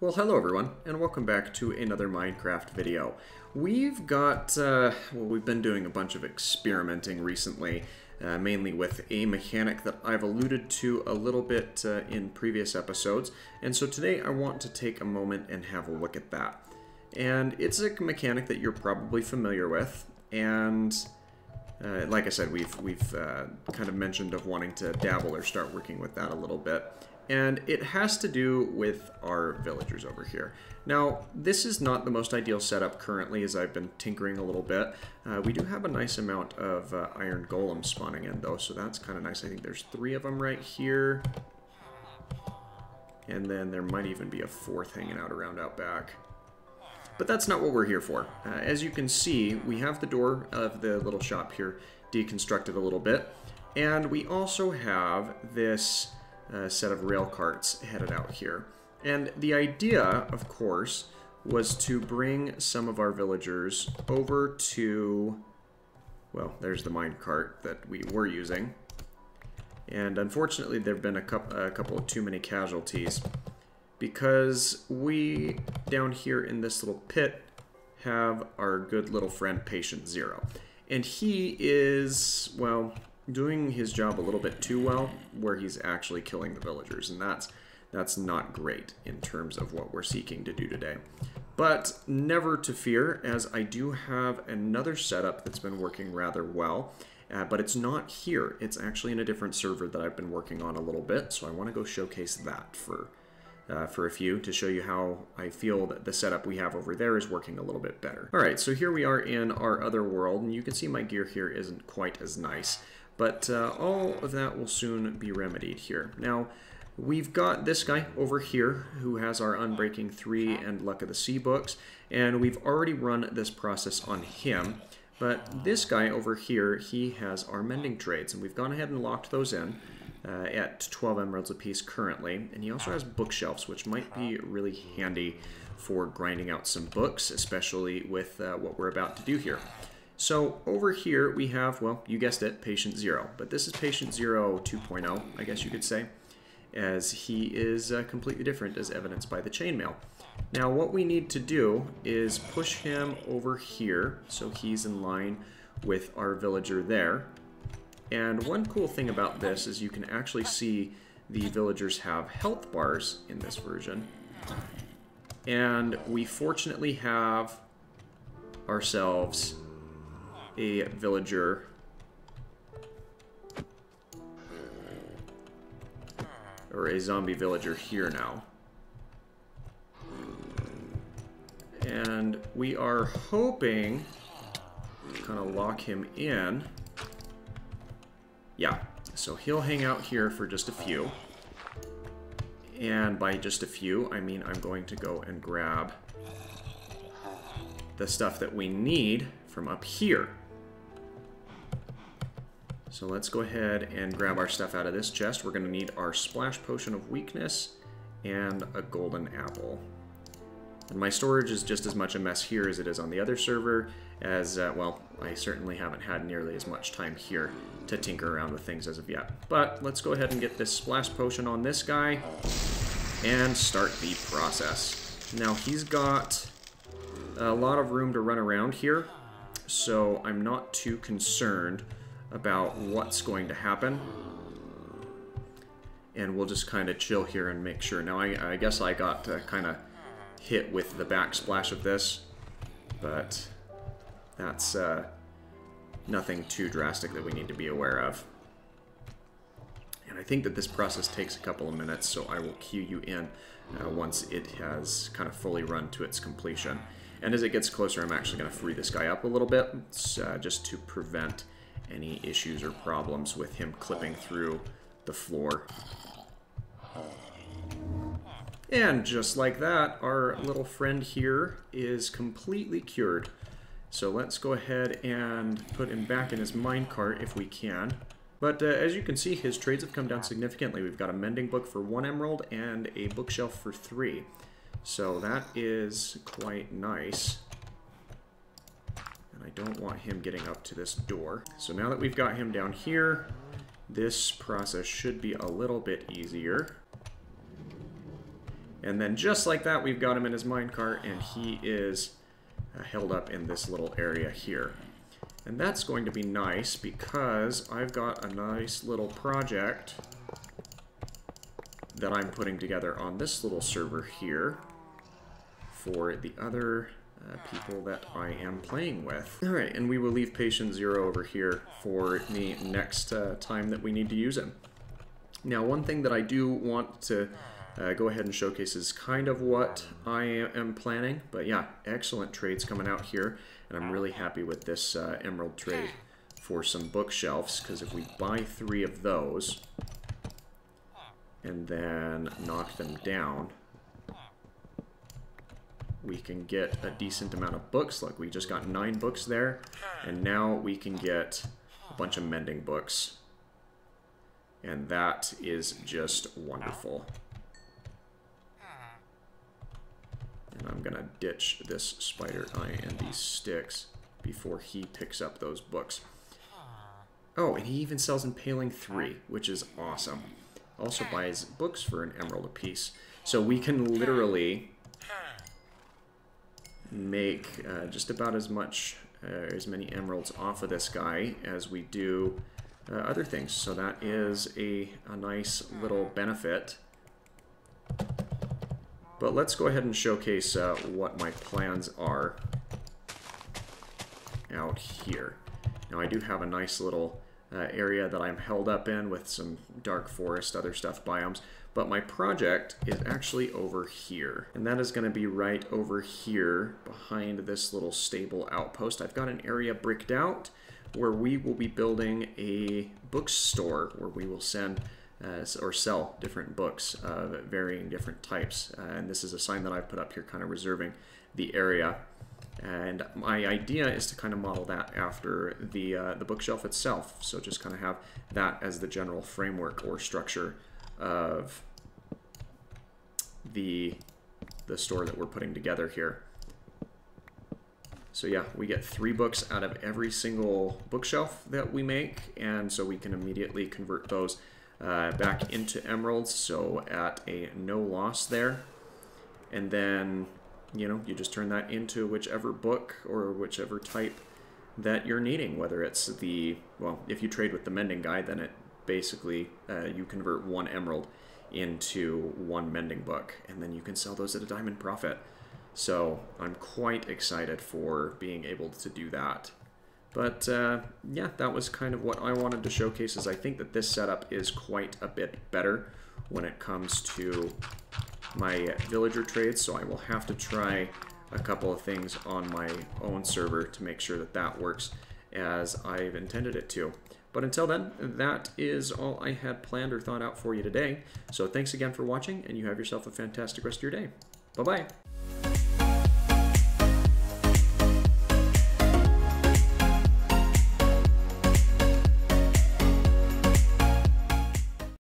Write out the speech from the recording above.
Well, hello everyone, and welcome back to another Minecraft video. We've got, we've been doing a bunch of experimenting recently, mainly with a mechanic that I've alluded to a little bit in previous episodes, and so today I want to take a moment and have a look at that. And it's a mechanic that you're probably familiar with, and like I said, we've kind of mentioned of wanting to dabble or start working with that a little bit. And it has to do with our villagers over here. Now, this is not the most ideal setup currently, as I've been tinkering a little bit. We do have a nice amount of iron golems spawning in, though, so that's kind of nice. I think there's 3 of them right here. And then there might even be a 4th hanging out around out back. But that's not what we're here for. As you can see, we have the door of the little shop here deconstructed a little bit. And we also have this set of rail carts headed out here. And the idea, of course, was to bring some of our villagers over to, well, there's the mine cart that we were using. And unfortunately, there have been a couple of too many casualties, because we, down here in this little pit, have our good little friend Patient Zero. And he is, well, doing his job a little bit too well, where he's actually killing the villagers, and that's not great in terms of what we're seeking to do today. But never to fear, as I do have another setup that's been working rather well, but it's not here. It's actually in a different server that I've been working on a little bit, so I want to go showcase that for a few, to show you how I feel that the setup we have over there is working a little bit better. Alright, so here we are in our other world, and you can see my gear here isn't quite as nice. But all of that will soon be remedied here. Now, we've got this guy over here who has our Unbreaking 3 and Luck of the Sea books, and we've already run this process on him. But this guy over here, he has our mending trades, and we've gone ahead and locked those in at 12 emeralds apiece currently. And he also has bookshelves, which might be really handy for grinding out some books, especially with what we're about to do here. So over here we have, well, you guessed it, Patient Zero. But this is Patient Zero 2.0, I guess you could say, as he is completely different, as evidenced by the chainmail. Now what we need to do is push him over here so he's in line with our villager there. And one cool thing about this is you can actually see the villagers have health bars in this version. And we fortunately have ourselves a villager or a zombie villager here now, and we are hoping to kind of lock him in. Yeah, so he'll hang out here for just a few, and by just a few I mean I'm going to go and grab the stuff that we need from up here. So let's go ahead and grab our stuff out of this chest. We're going to need our Splash Potion of Weakness and a Golden Apple. And my storage is just as much a mess here as it is on the other server, as, well, I certainly haven't had nearly as much time here to tinker around with things as of yet. But let's go ahead and get this Splash Potion on this guy and start the process. Now, he's got a lot of room to run around here, so I'm not too concerned about what's going to happen, and we'll just kind of chill here and make sure. Now I guess I got kind of hit with the backsplash of this, but that's nothing too drastic that we need to be aware of. And I think that this process takes a couple of minutes, so I will cue you in once it has kind of fully run to its completion. And as it gets closer, I'm actually going to free this guy up a little bit, just to prevent any issues or problems with him clipping through the floor. And just like that, our little friend here is completely cured. So let's go ahead and put him back in his minecart if we can. But as you can see, his trades have come down significantly. We've got a mending book for 1 emerald and a bookshelf for 3. So that is quite nice. I don't want him getting up to this door. So now that we've got him down here, this process should be a little bit easier. And then just like that, we've got him in his minecart, and he is held up in this little area here. And that's going to be nice because I've got a nice little project that I'm putting together on this little server here for the other people that I am playing with. Alright, and we will leave patient 0 over here for the next time that we need to use him. Now, one thing that I do want to go ahead and showcase is kind of what I am planning. But yeah, excellent trades coming out here, and I'm really happy with this emerald trade for some bookshelves, because if we buy 3 of those and then knock them down, we can get a decent amount of books. Like, we just got 9 books there, and now we can get a bunch of mending books, and that is just wonderful. And I'm gonna ditch this spider eye and these sticks before he picks up those books. Oh, and he even sells Impaling 3, which is awesome. Also buys books for an emerald apiece. So we can literally make just about as many emeralds off of this guy as we do other things. So that is a nice little benefit. But let's go ahead and showcase what my plans are out here. Now, I do have a nice little area that I'm held up in with some dark forest, other stuff, biomes. But my project is actually over here. And that is going to be right over here behind this little stable outpost. I've got an area bricked out where we will be building a bookstore where we will send or sell different books of varying different types. And this is a sign that I've put up here kind of reserving the area. And my idea is to kind of model that after the bookshelf itself. So just kind of have that as the general framework or structure of the store that we're putting together here. So yeah, we get 3 books out of every single bookshelf that we make, and so we can immediately convert those back into emeralds, so at a no loss there. And then, you know, you just turn that into whichever book or whichever type that you're needing, whether it's the, well, if you trade with the mending guy, then it basically, you convert 1 emerald into 1 mending book, and then you can sell those at a diamond profit. So I'm quite excited for being able to do that. But yeah, that was kind of what I wanted to showcase, is I think that this setup is quite a bit better when it comes to my villager trades, so I will have to try a couple of things on my own server to make sure that that works as I've intended it to. But until then, that is all I had planned or thought out for you today. So thanks again for watching, and you have yourself a fantastic rest of your day. Bye-bye.